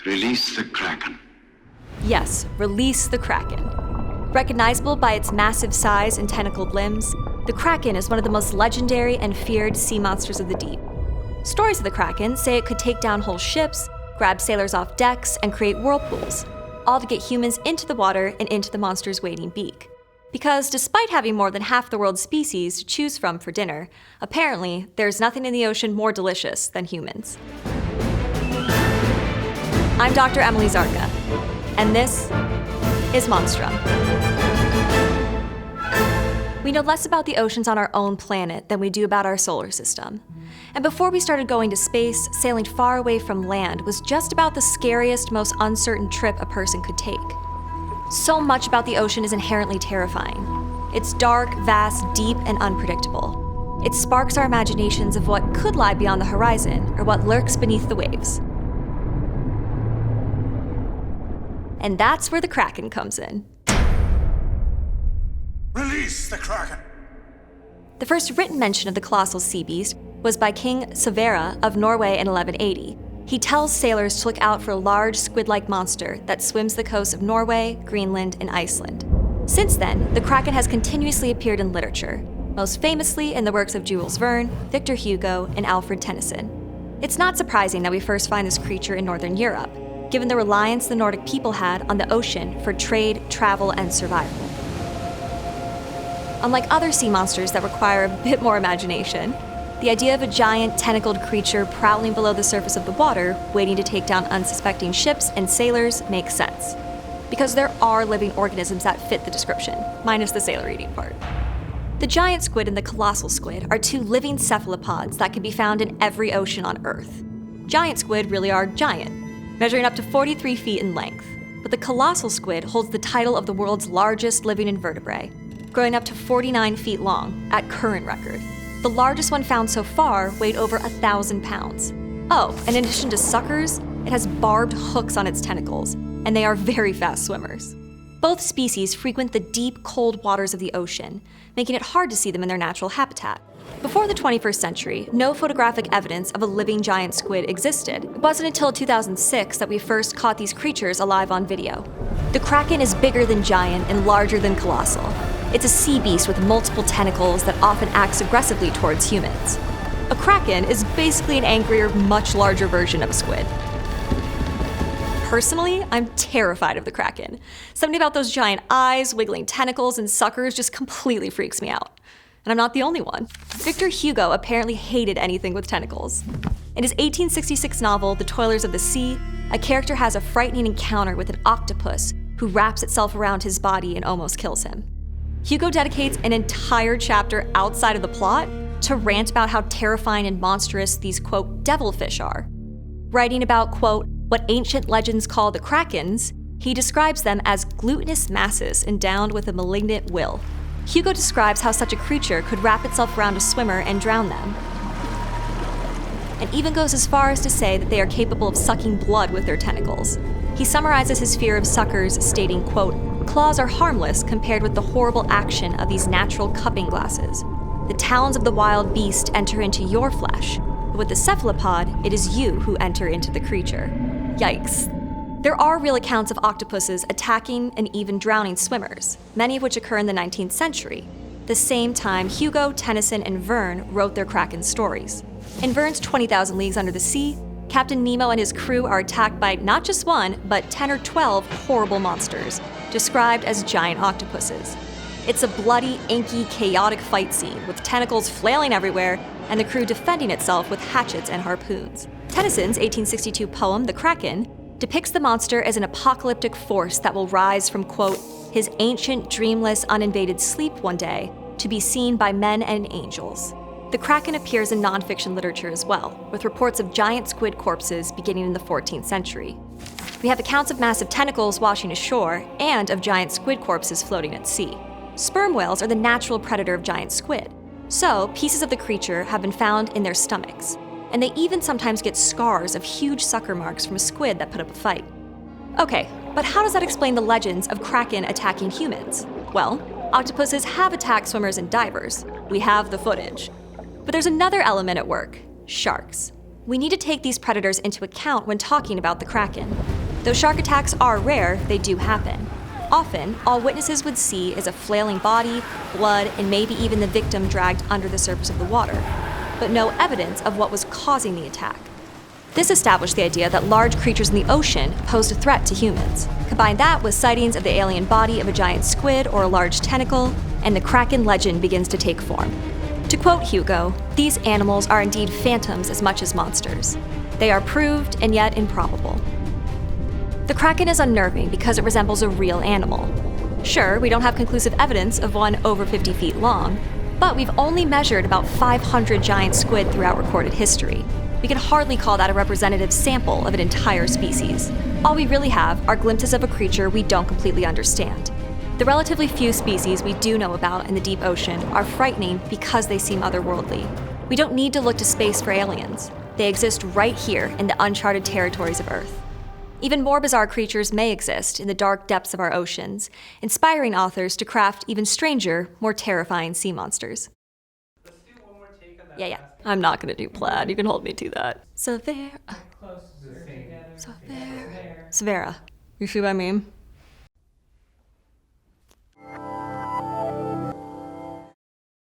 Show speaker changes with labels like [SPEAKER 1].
[SPEAKER 1] Release the Kraken.
[SPEAKER 2] Yes, release the Kraken. Recognizable by its massive size and tentacled limbs, the Kraken is one of the most legendary and feared sea monsters of the deep. Stories of the Kraken say it could take down whole ships, grab sailors off decks, and create whirlpools, all to get humans into the water and into the monster's waiting beak. Because despite having more than half the world's species to choose from for dinner, apparently there's nothing in the ocean more delicious than humans. I'm Dr. Emily Zarka, and this is Monstrum. We know less about the oceans on our own planet than we do about our solar system. And before we started going to space, sailing far away from land was just about the scariest, most uncertain trip a person could take. So much about the ocean is inherently terrifying. It's dark, vast, deep, and unpredictable. It sparks our imaginations of what could lie beyond the horizon or what lurks beneath the waves. And that's where the Kraken comes in.
[SPEAKER 3] Release the Kraken!
[SPEAKER 2] The first written mention of the colossal sea beast was by King Sverre of Norway in 1180. He tells sailors to look out for a large squid-like monster that swims the coasts of Norway, Greenland, and Iceland. Since then, the Kraken has continuously appeared in literature, most famously in the works of Jules Verne, Victor Hugo, and Alfred Tennyson. It's not surprising that we first find this creature in Northern Europe, given the reliance the Nordic people had on the ocean for trade, travel, and survival. Unlike other sea monsters that require a bit more imagination, the idea of a giant, tentacled creature prowling below the surface of the water, waiting to take down unsuspecting ships and sailors, makes sense. Because there are living organisms that fit the description, minus the sailor-eating part. The giant squid and the colossal squid are two living cephalopods that can be found in every ocean on Earth. Giant squid really are giant, measuring up to 43 feet in length, but the colossal squid holds the title of the world's largest living invertebrate, growing up to 49 feet long at current record. The largest one found so far weighed over 1,000 pounds. Oh, and in addition to suckers, it has barbed hooks on its tentacles, and they are very fast swimmers. Both species frequent the deep, cold waters of the ocean, making it hard to see them in their natural habitat. Before the 21st century, no photographic evidence of a living giant squid existed. It wasn't until 2006 that we first caught these creatures alive on video. The Kraken is bigger than giant and larger than colossal. It's a sea beast with multiple tentacles that often acts aggressively towards humans. A Kraken is basically an angrier, much larger version of a squid. Personally, I'm terrified of the Kraken. Something about those giant eyes, wiggling tentacles, and suckers just completely freaks me out. And I'm not the only one. Victor Hugo apparently hated anything with tentacles. In his 1866 novel, The Toilers of the Sea, a character has a frightening encounter with an octopus who wraps itself around his body and almost kills him. Hugo dedicates an entire chapter outside of the plot to rant about how terrifying and monstrous these, quote, devilfish are. Writing about, quote, what ancient legends call the Krakens, he describes them as glutinous masses endowed with a malignant will. Hugo describes how such a creature could wrap itself around a swimmer and drown them, and even goes as far as to say that they are capable of sucking blood with their tentacles. He summarizes his fear of suckers, stating, quote, claws are harmless compared with the horrible action of these natural cupping glasses. The talons of the wild beast enter into your flesh, but with the cephalopod, it is you who enter into the creature. Yikes. There are real accounts of octopuses attacking and even drowning swimmers, many of which occur in the 19th century, the same time Hugo, Tennyson, and Verne wrote their Kraken stories. In Verne's 20,000 Leagues Under the Sea, Captain Nemo and his crew are attacked by not just one, but 10 or 12 horrible monsters, described as giant octopuses. It's a bloody, inky, chaotic fight scene with tentacles flailing everywhere and the crew defending itself with hatchets and harpoons. Tennyson's 1862 poem, The Kraken, depicts the monster as an apocalyptic force that will rise from, quote, his ancient, dreamless, uninvaded sleep one day to be seen by men and angels. The Kraken appears in nonfiction literature as well, with reports of giant squid corpses beginning in the 14th century. We have accounts of massive tentacles washing ashore and of giant squid corpses floating at sea. Sperm whales are the natural predator of giant squid, so pieces of the creature have been found in their stomachs, and they even sometimes get scars of huge sucker marks from a squid that put up a fight. Okay, but how does that explain the legends of Kraken attacking humans? Well, octopuses have attacked swimmers and divers. We have the footage. But there's another element at work: sharks. We need to take these predators into account when talking about the Kraken. Though shark attacks are rare, they do happen. Often, all witnesses would see is a flailing body, blood, and maybe even the victim dragged under the surface of the water, but no evidence of what was causing the attack. This established the idea that large creatures in the ocean posed a threat to humans. Combine that with sightings of the alien body of a giant squid or a large tentacle, and the Kraken legend begins to take form. To quote Hugo, "These animals are indeed phantoms as much as monsters. They are proved and yet improbable." The Kraken is unnerving because it resembles a real animal. Sure, we don't have conclusive evidence of one over 50 feet long, but we've only measured about 500 giant squid throughout recorded history. We can hardly call that a representative sample of an entire species. All we really have are glimpses of a creature we don't completely understand. The relatively few species we do know about in the deep ocean are frightening because they seem otherworldly. We don't need to look to space for aliens. They exist right here in the uncharted territories of Earth. Even more bizarre creatures may exist in the dark depths of our oceans, inspiring authors to craft even stranger, more terrifying sea monsters.
[SPEAKER 1] Let's do one more take on that.
[SPEAKER 2] Yeah. I'm not gonna do plaid. You can hold me to that.
[SPEAKER 1] Close to the same.
[SPEAKER 2] Severa. You see what I mean?